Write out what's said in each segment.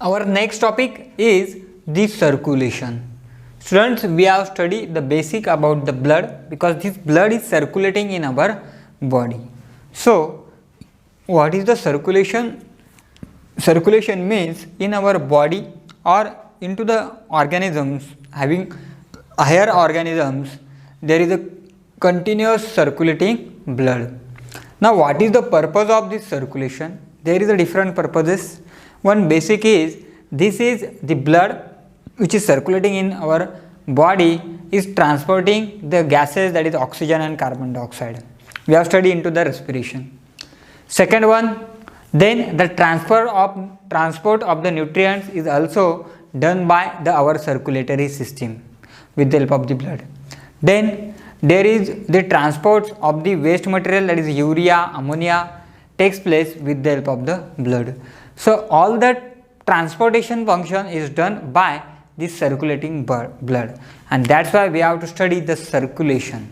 Our next topic is the circulation. Students, we have studied the basic about the blood because this blood is circulating in our body. So, what is the circulation? Circulation means in our body or into the organisms having higher organisms, there is a continuous circulating blood. Now, what is the purpose of this circulation? There is a different purposes. One basic is this is the blood which is circulating in our body is transporting the gases, that is oxygen and carbon dioxide. We have studied into the respiration. Second one, then the transport of the nutrients is also done by our circulatory system with the help of the blood. Then there is the transport of the waste material, that is urea, ammonia, takes place with the help of the blood. So all that transportation function is done by this circulating blood, and that's why we have to study the circulation.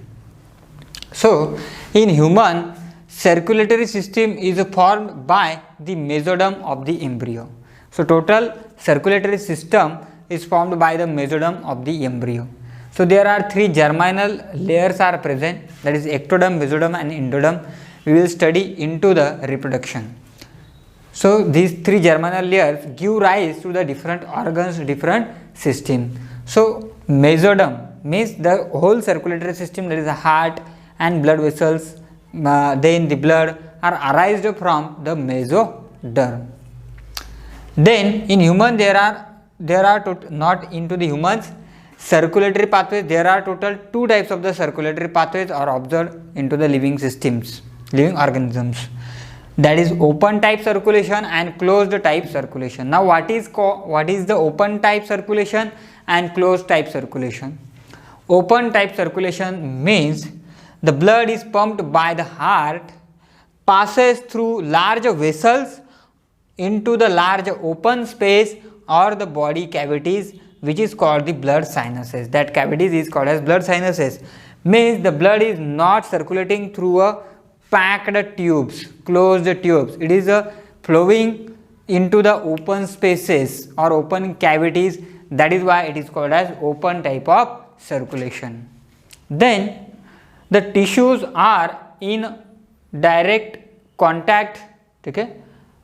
So in human, circulatory system is formed by the mesoderm of the embryo. So total circulatory system is formed by the mesoderm of the embryo. So there are three germinal layers are present, that is ectoderm, mesoderm and endoderm. We will study into the reproduction. So these three germinal layers give rise to the different organs, different system. So mesoderm means the whole circulatory system, that is the heart and blood vessels, then the blood are arised from the mesoderm. Then in human there are not into the humans circulatory pathways. There are total two types of the circulatory pathways are observed into the living systems, living organisms. That is open type circulation and closed type circulation. Now what is the open type circulation and closed type circulation? Open type circulation means the blood is pumped by the heart, passes through large vessels into the large open space or the body cavities, which is called the blood sinuses. That cavities is called as blood sinuses. Means the blood is not circulating through a packed tubes, closed tubes. It is flowing into the open spaces or open cavities. That is why it is called as open type of circulation. Then the tissues are in direct contact, okay,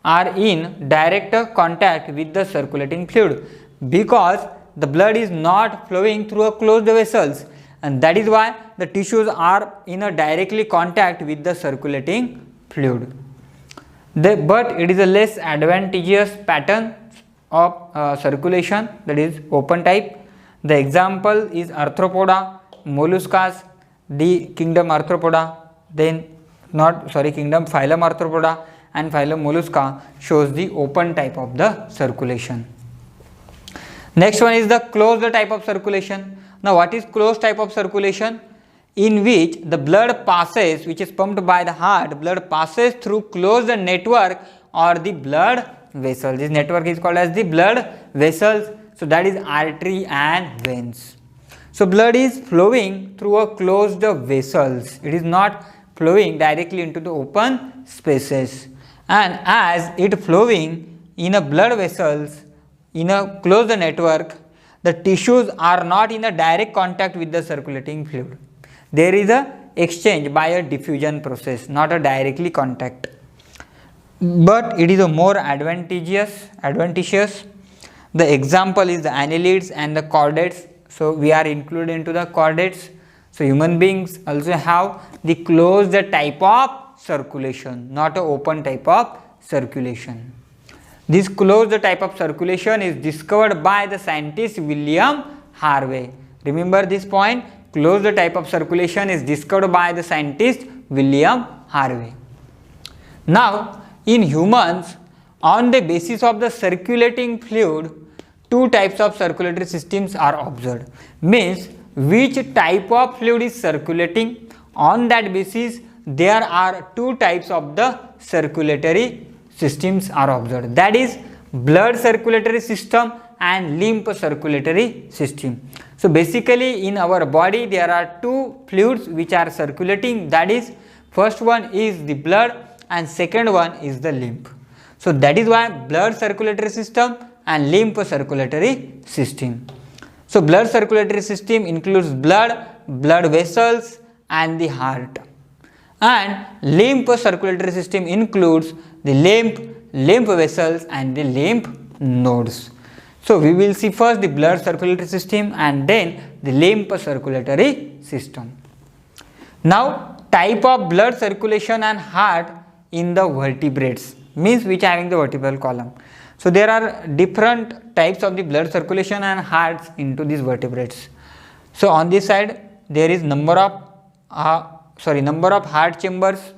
are in direct contact with the circulating fluid because the blood is not flowing through a closed vessels, and that is why the tissues are in a directly contact with the circulating fluid. But it is a less advantageous pattern of circulation, that is open type. The example is arthropoda, molluscas, the kingdom arthropoda, then kingdom phylum arthropoda and phylum mollusca shows the open type of the circulation. Next one is the closed type of circulation. Now what is closed type of circulation? In which the blood passes, which is pumped by the heart, blood passes through closed network or the blood vessels. This network is called as the blood vessels. So that is artery and veins. So blood is flowing through a closed vessels. It is not flowing directly into the open spaces. And as it flowing in a blood vessels, in a closed network, the tissues are not in a direct contact with the circulating fluid. There is a exchange by a diffusion process, not a directly contact. But it is a more advantageous. The example is the annelids and the chordates. So we are included into the chordates. So human beings also have the closed type of circulation, not an open type of circulation. This closed type of circulation is discovered by the scientist William Harvey. Remember this point, closed type of circulation is discovered by the scientist William Harvey. Now in humans, on the basis of the circulating fluid, two types of circulatory systems are observed. Means which type of fluid is circulating, on that basis there are two types of the circulatory systems are observed, that is blood circulatory system and lymph circulatory system. So basically in our body there are two fluids which are circulating, that is first one is the blood and second one is the lymph. So that is why blood circulatory system and lymph circulatory system. So blood circulatory system includes blood, blood vessels and the heart, and lymph circulatory system includes the lymph vessels and the lymph nodes. So we will see first the blood circulatory system and then the lymph circulatory system. Now type of blood circulation and heart in the vertebrates, means which having the vertebral column. So there are different types of the blood circulation and hearts into these vertebrates. So on this side there is number of heart chambers,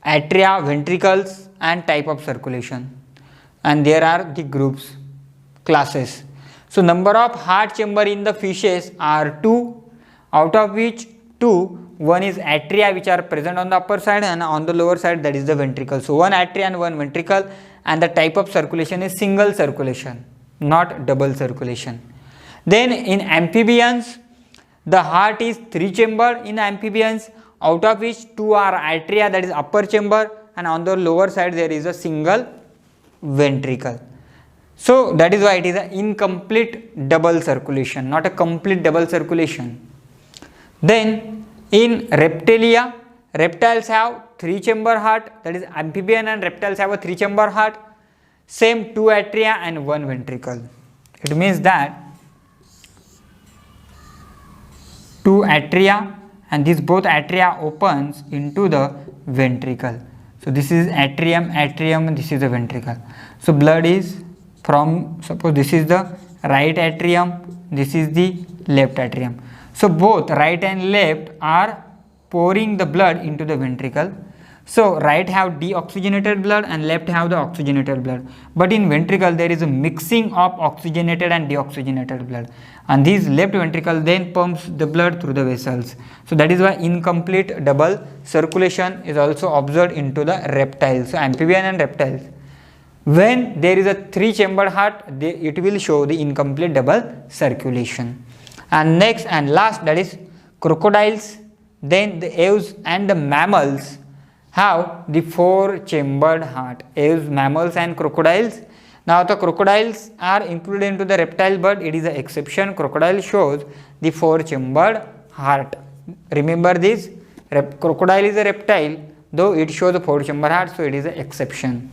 atria, ventricles and type of circulation, and there are the groups, classes. So number of heart chamber in the fishes are 2, out of which 2, one is atria which are present on the upper side, and on the lower side that is the ventricle. So one atria and one ventricle, and the type of circulation is single circulation, not double circulation. Then in amphibians, the heart is 3 chamber in amphibians, out of which 2 are atria, that is upper chamber, and on the lower side there is a single ventricle. So that is why it is an incomplete double circulation, not a complete double circulation. Then in reptilia, reptiles have 3 chamber heart, that is amphibian and reptiles have a 3 chamber heart, same 2 atria and 1 ventricle. It means that 2 atria, and this both atria opens into the ventricle. So this is atrium, this is the ventricle. So blood is from, suppose this is the right atrium, this is the left atrium. So both right and left are pouring the blood into the ventricle. So right have deoxygenated blood and left have the oxygenated blood. But in ventricle there is a mixing of oxygenated and deoxygenated blood, and this left ventricle then pumps the blood through the vessels. So that is why incomplete double circulation is also observed into the reptiles, so amphibian and reptiles. When there is a 3 chamber heart, it will show the incomplete double circulation. And next and last, that is crocodiles, then the aves and the mammals have the 4 chambered heart. Aves, mammals and crocodiles. Now the crocodiles are included into the reptile, but it is an exception. Crocodile shows the 4 chambered heart. Remember this, crocodile is a reptile, though it shows the 4 chamber heart, so it is an exception.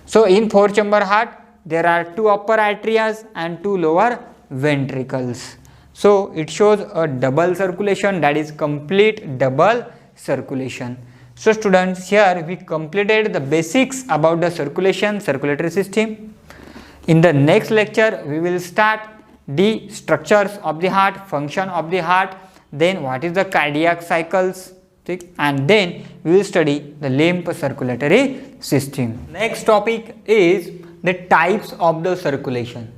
So in 4 chamber heart there are 2 upper atrias and 2 lower ventricles. So it shows a double circulation, that is complete double circulation. So students, here we completed the basics about the circulatory system. In the next lecture we will start the structures of the heart, function of the heart, then what is the cardiac cycles, and then we will study the lymph circulatory system. Next topic is the types of the circulation.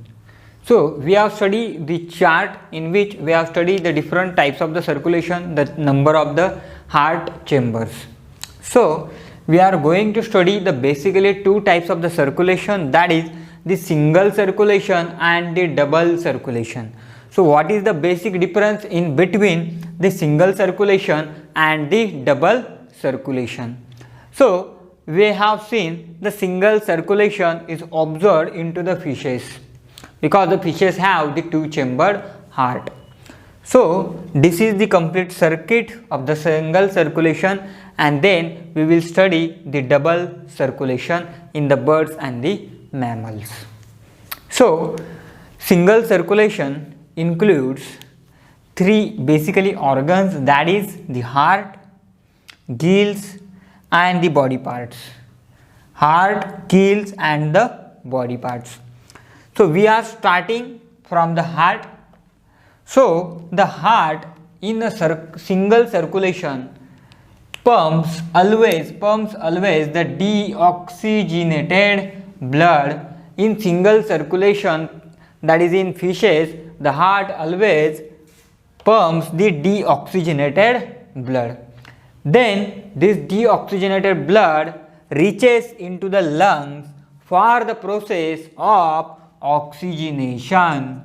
So we have studied the chart in which we have studied the different types of the circulation, the number of the heart chambers. So we are going to study the basically 2 types of the circulation, that is the single circulation and the double circulation. So what is the basic difference in between the single circulation and the double circulation? So we have seen the single circulation is observed into the fishes, because the fishes have the 2 chambered heart. So this is the complete circuit of the single circulation, and then we will study the double circulation in the birds and the mammals. So single circulation includes 3 basically organs, that is the heart, gills and the body parts. Heart, gills and the body parts. So we are starting from the heart. So the heart in a single circulation pumps always the deoxygenated blood. In single circulation, that is in fishes, the heart always pumps the deoxygenated blood. Then this deoxygenated blood reaches into the lungs for the process of oxygenation,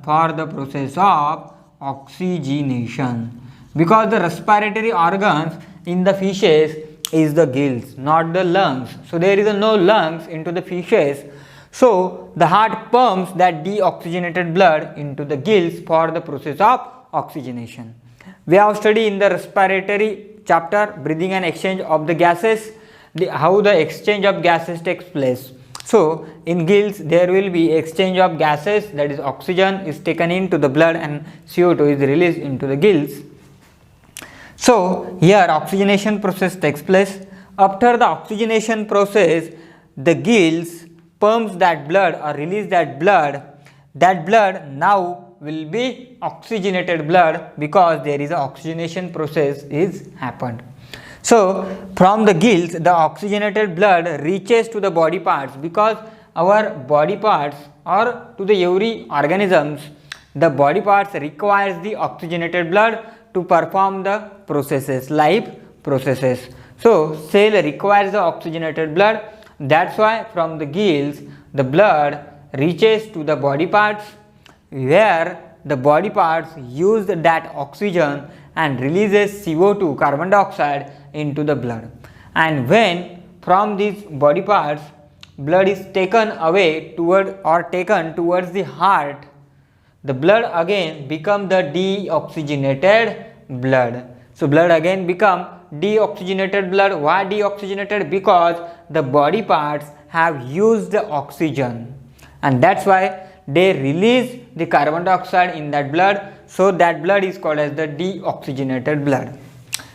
because the respiratory organs in the fishes is the gills, not the lungs. So there is no lungs into the fishes. So the heart pumps that deoxygenated blood into the gills for the process of oxygenation. We have studied in the respiratory chapter breathing and exchange of the gases, how the exchange of gases takes place. So in gills there will be exchange of gases, that is oxygen is taken into the blood and CO2 is released into the gills. So here oxygenation process takes place. After the oxygenation process, the gills pumps that blood or release that blood now will be oxygenated blood because there is a oxygenation process is happened. So from the gills the oxygenated blood reaches to the body parts, because our body parts or to the every organisms, the body parts requires the oxygenated blood to perform the processes, life processes. So cell requires the oxygenated blood, that's why from the gills the blood reaches to the body parts, where the body parts use that oxygen and releases CO2, carbon dioxide, into the blood. And when from these body parts blood is taken away taken towards the heart, the blood again become the deoxygenated blood. So blood again become deoxygenated blood. Why deoxygenated? Because the body parts have used the oxygen, and that's why they release the carbon dioxide in that blood. So that blood is called as the deoxygenated blood.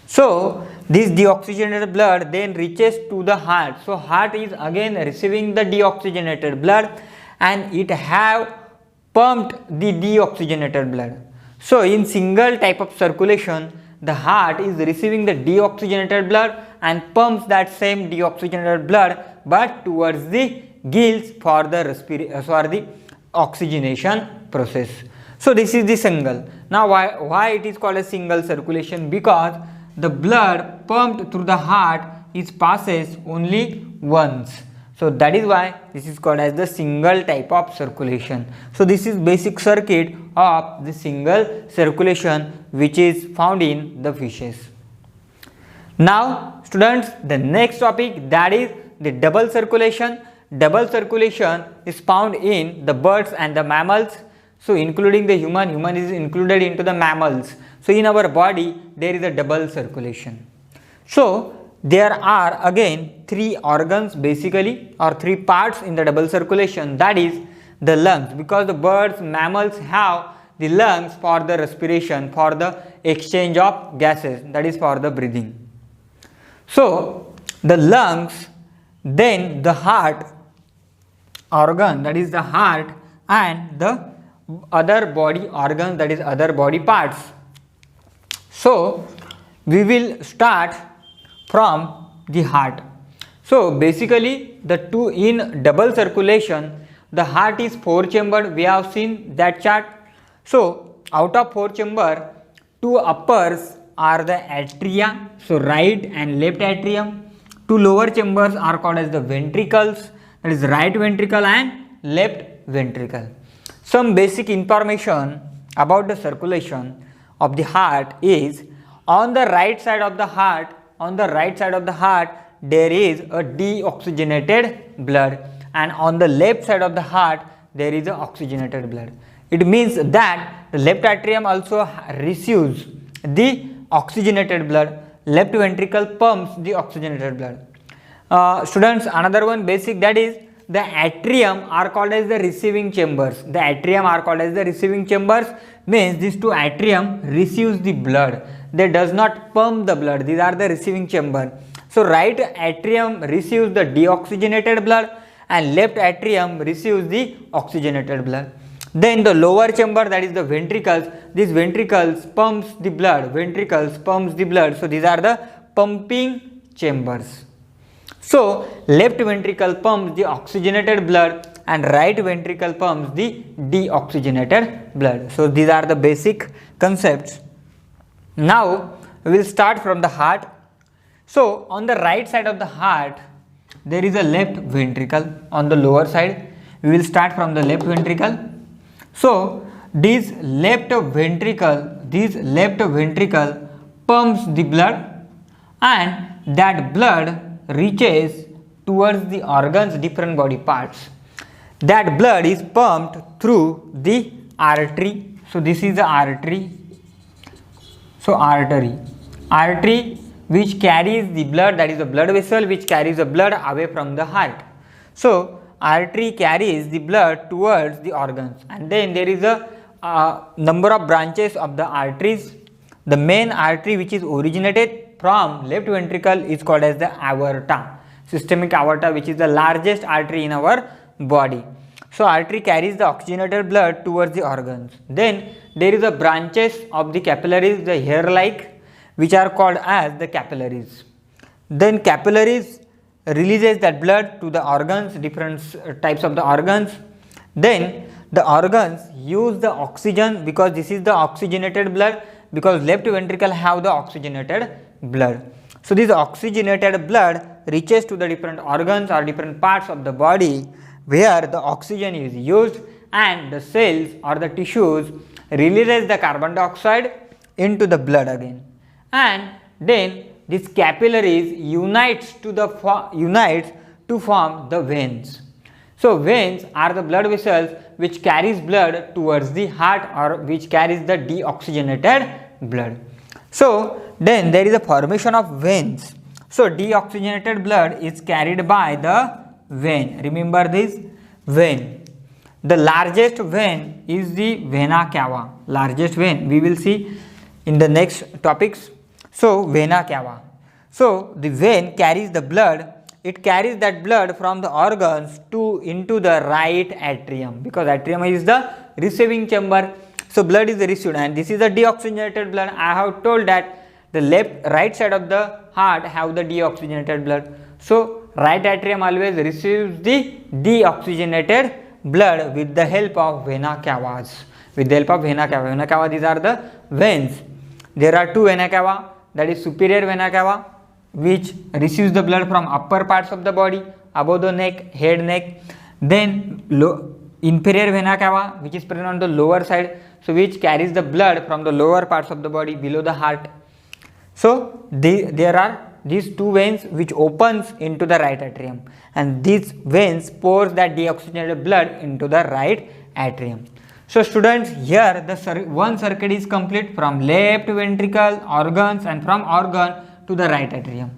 So this deoxygenated blood then reaches to the heart. So heart is again receiving the deoxygenated blood and it have pumped the deoxygenated blood. So in single type of circulation, the heart is receiving the deoxygenated blood and pumps that same deoxygenated blood but towards the gills for the oxygenation process. So this is the single. Now why it is called a single circulation? Because the blood pumped through the heart is passes only once. So that is why this is called as the single type of circulation. So this is basic circuit of the single circulation which is found in the fishes. Now students, the next topic, that is the double circulation. Double circulation is found in the birds and the mammals. So including the human is included into the mammals. So in our body there is a double circulation. So there are again three organs basically, or three parts in the double circulation, that is the lungs, because the birds, mammals have the lungs for the respiration, for the exchange of gases, that is for the breathing. So the lungs, then the heart organ, that is the heart, and the other body organs, that is other body parts. So we will start from the heart. So basically the two in double circulation, the heart is four chambered. We have seen that chart. So out of four chamber, two uppers are the atria, so right and left atrium. Two lower chambers are called as the ventricles, that is right ventricle and left ventricle. Some basic information about the circulation of the heart is, on the right side of the heart, there is a deoxygenated blood, and on the left side of the heart there is a oxygenated blood. It means that the left atrium also receives the oxygenated blood, left ventricle pumps the oxygenated blood. Students, another one basic, that is the atrium are called as the receiving chambers. The atrium are called as the receiving chambers, means these two atrium receives the blood, they does not pump the blood, these are the receiving chamber. So right atrium receives the deoxygenated blood and left atrium receives the oxygenated blood. Then the lower chamber, that is the ventricles, these ventricles pumps the blood, so these are the pumping chambers. So left ventricle pumps the oxygenated blood and right ventricle pumps the deoxygenated blood. So these are the basic concepts. Now we will start from the heart. So on the right side of the heart there is a left ventricle. On the lower side we will start from the left ventricle. So this left ventricle pumps the blood and that blood reaches towards the organs, different body parts. that blood is pumped through the artery. So this is the artery. So artery which carries the blood, that is the blood vessel which carries the blood away from the heart. So artery carries the blood towards the organs, and then there is a number of branches of the arteries. The main artery which is originated from left ventricle is called as the aorta, systemic aorta, which is the largest artery in our body. So artery carries the oxygenated blood towards the organs. Then there is a branches of the capillaries, the hair-like, which are called as the capillaries. Then capillaries releases that blood to the organs, different types of the organs. Then the organs use the oxygen, because this is the oxygenated blood, because left ventricle have the oxygenated blood. So this oxygenated blood reaches to the different organs or different parts of the body where the oxygen is used, and the cells or the tissues releases the carbon dioxide into the blood again, and then this capillaries unites to form the veins. So veins are the blood vessels which carries blood towards the heart, or which carries the deoxygenated blood. So then there is a formation of veins. So deoxygenated blood is carried by the vein. Remember this vein. The largest vein is the vena cava. Largest vein we will see in the next topics. So vena cava. So the vein carries the blood. It carries that blood from the organs into the right atrium, because atrium is the receiving chamber. So blood is received, and this is the deoxygenated blood. I have told that the right side of the heart have the deoxygenated blood. So right atrium always receives the deoxygenated blood with the help of vena cavas. With the help of vena cava. Vena cava, these are the veins. There are two vena cava, that is superior vena cava, which receives the blood from upper parts of the body, above the neck, head, neck. Then inferior vena cava, which is present on the lower side, so which carries the blood from the lower parts of the body below the heart. So there are these two veins which opens into the right atrium, and these veins pours that deoxygenated blood into the right atrium. So students, here the one circuit is complete from left ventricle, organs, and from organ to the right atrium.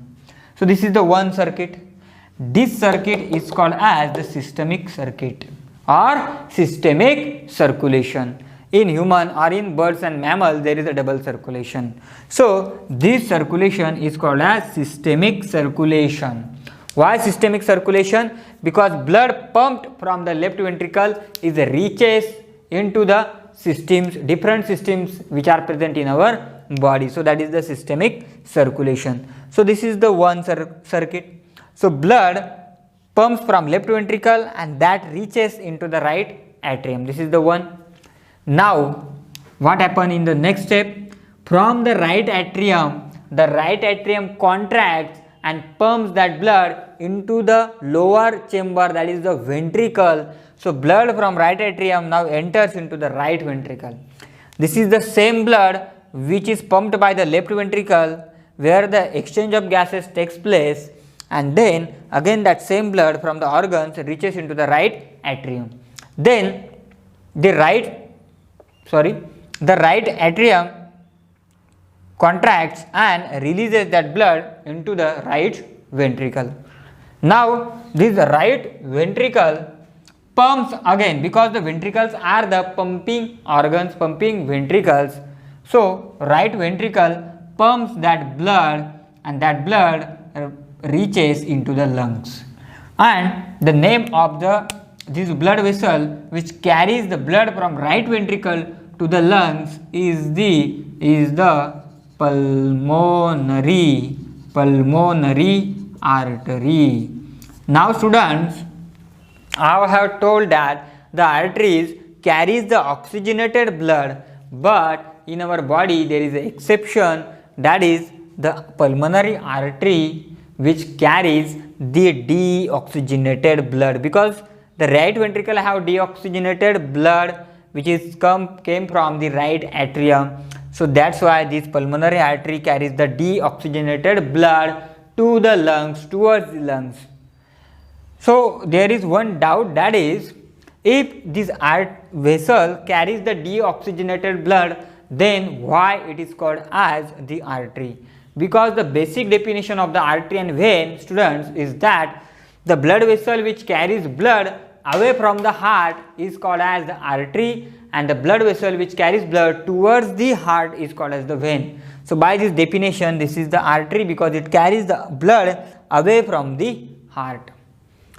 So this is the one circuit. This circuit is called as the systemic circuit or systemic circulation. In human or in birds and mammals, there is a double circulation. So this circulation is called as systemic circulation. Why systemic circulation? Because blood pumped from the left ventricle is reaches into the systems, different systems which are present in our body. So that is the systemic circulation. So this is the one circuit. So blood pumps from left ventricle and that reaches into the right atrium. This is the one. Now what happens in the next step? From the right atrium contracts and pumps that blood into the lower chamber, that is the ventricle. So blood from right atrium now enters into the right ventricle. This is the same blood which is pumped by the left ventricle, where the exchange of gases takes place, and then again that same blood from the organs reaches into the right atrium. Then the right atrium contracts and releases that blood into the right ventricle. Now this right ventricle pumps again, because the ventricles are the pumping organs, pumping ventricles. So right ventricle pumps that blood, and that blood reaches into the lungs. And the name of this blood vessel which carries the blood from right ventricle to the lungs is the pulmonary artery. Now students, I have told that the arteries carries the oxygenated blood, but in our body there is an exception, that is the pulmonary artery which carries the deoxygenated blood, because the right ventricle have deoxygenated blood which is came from the right atrium. So that's why this pulmonary artery carries the deoxygenated blood to the lungs, towards the lungs. So there is one doubt, that is If this vessel carries the deoxygenated blood, then why it is called as the artery? Because the basic definition of the artery and vein, students, is that the blood vessel which carries blood away from the heart is called as the artery, and the blood vessel which carries blood towards the heart is called as the vein. So by this definition, this is the artery because it carries the blood away from the heart.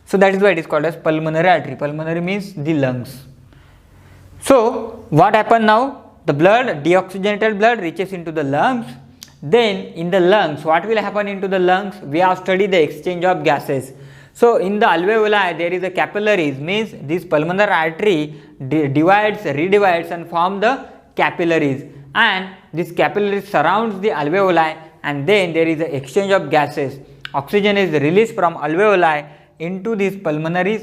So that is why it is called as pulmonary artery. Pulmonary means the lungs. So what happened now? The blood, deoxygenated blood reaches into the lungs. Then in the lungs, what will happen into the lungs? We have studied the exchange of gases. So in the alveoli there is a capillaries, means this pulmonary artery divides, redivides and form the capillaries, and this capillaries surrounds the alveoli, and then there is an exchange of gases. Oxygen is released from alveoli into this pulmonary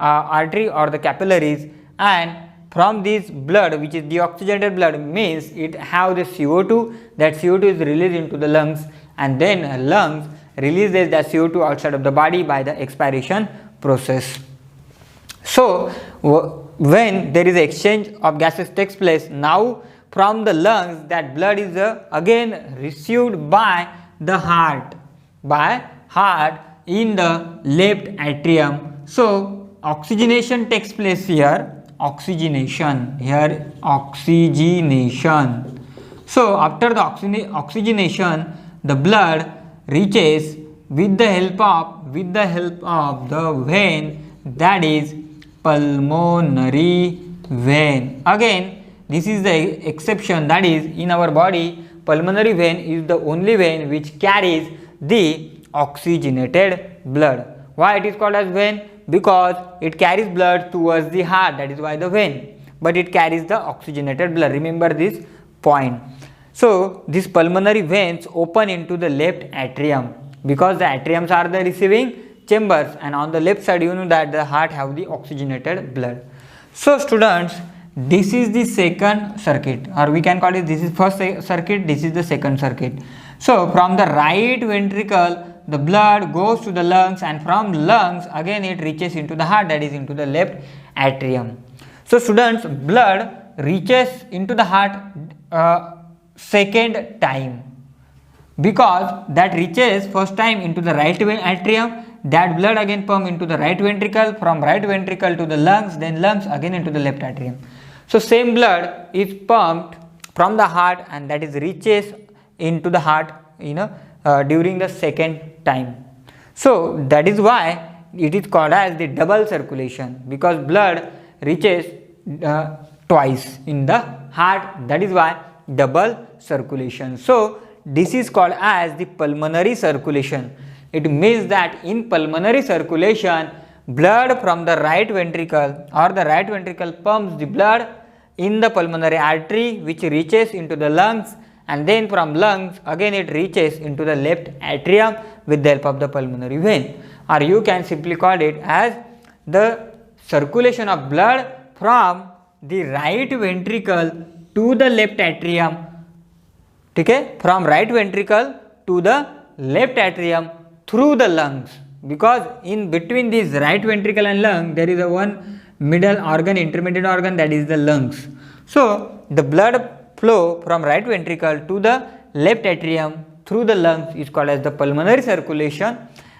artery or the capillaries, and from this blood, which is deoxygenated blood, means it have the CO2, that CO2 is released into the lungs, and then lungs releases the CO2 outside of the body by the expiration process. So when there is exchange of gases takes place, now from the lungs that blood is again received by the heart, in the left atrium. So oxygenation takes place here, oxygenation. So after the oxygenation, the blood reaches with the help of the vein, that is pulmonary vein. Again, this is the exception, that is in our body pulmonary vein is the only vein which carries the oxygenated blood. Why it is called as vein? Because it carries blood towards the heart, that is why the vein, but it carries the oxygenated blood. Remember this point. So these pulmonary veins open into the left atrium because the atriums are the receiving chambers, and on the left side you know that the heart have the oxygenated blood. So students, this is the second circuit, or we can call it, this is first circuit, this is the second circuit. So from the right ventricle the blood goes to the lungs, and from lungs again it reaches into the heart, that is into the left atrium. So students, blood reaches into the heart second time, because that reaches first time into the right atrium, that blood again pump into the right ventricle, from right ventricle to the lungs, then lungs again into the left atrium. So same blood is pumped from the heart, and that is reaches into the heart during the second time. So that is why it is called as the double circulation, because blood reaches twice in the heart, that is why double circulation. So this is called as the pulmonary circulation. It means that in pulmonary circulation, blood from the right ventricle or the right ventricle pumps the blood in the pulmonary artery, which reaches into the lungs, and then from lungs again it reaches into the left atrium with the help of the pulmonary vein, or you can simply call it as the circulation of blood from the right ventricle to the left atrium. Okay, from right ventricle to the left atrium through the lungs, because in between this right ventricle and lung there is a one middle organ, intermediate organ, that is the lungs. So the blood flow from right ventricle to the left atrium through the lungs is called as the pulmonary circulation,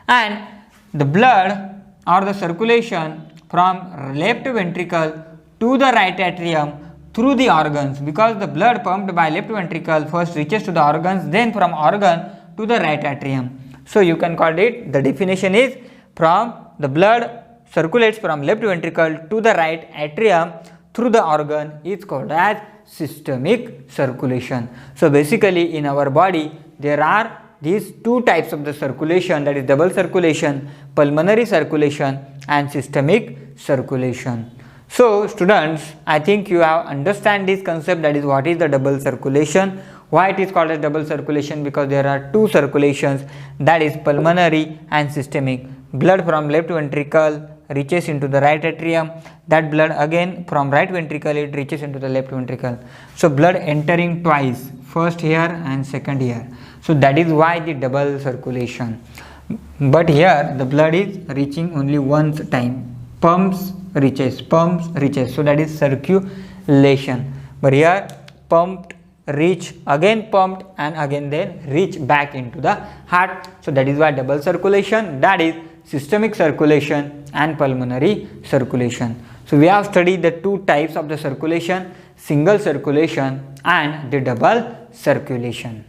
and the blood or the circulation from left ventricle to the right atrium through the organs, because the blood pumped by left ventricle first reaches to the organs, then from organ to the right atrium. So you can call it, the definition is, from the blood circulates from left ventricle to the right atrium through the organ is called as systemic circulation. So basically in our body there are these two types of the circulation, that is double circulation, pulmonary circulation and systemic circulation. So students, I think you have understand this concept, that is what is the double circulation. Why it is called as double circulation? Because there are two circulations, that is pulmonary and systemic. Blood from left ventricle reaches into the right atrium, that blood again from right ventricle it reaches into the left ventricle. So blood entering twice, first here and second here. So that is why the double circulation. But here the blood is reaching only once time, pumps reaches, pumps, reaches. So that is circulation. But here pumped, reach, again pumped, and again then reach back into the heart. So that is why double circulation, that is systemic circulation and pulmonary circulation. So we have studied the two types of the circulation, single circulation and the double circulation.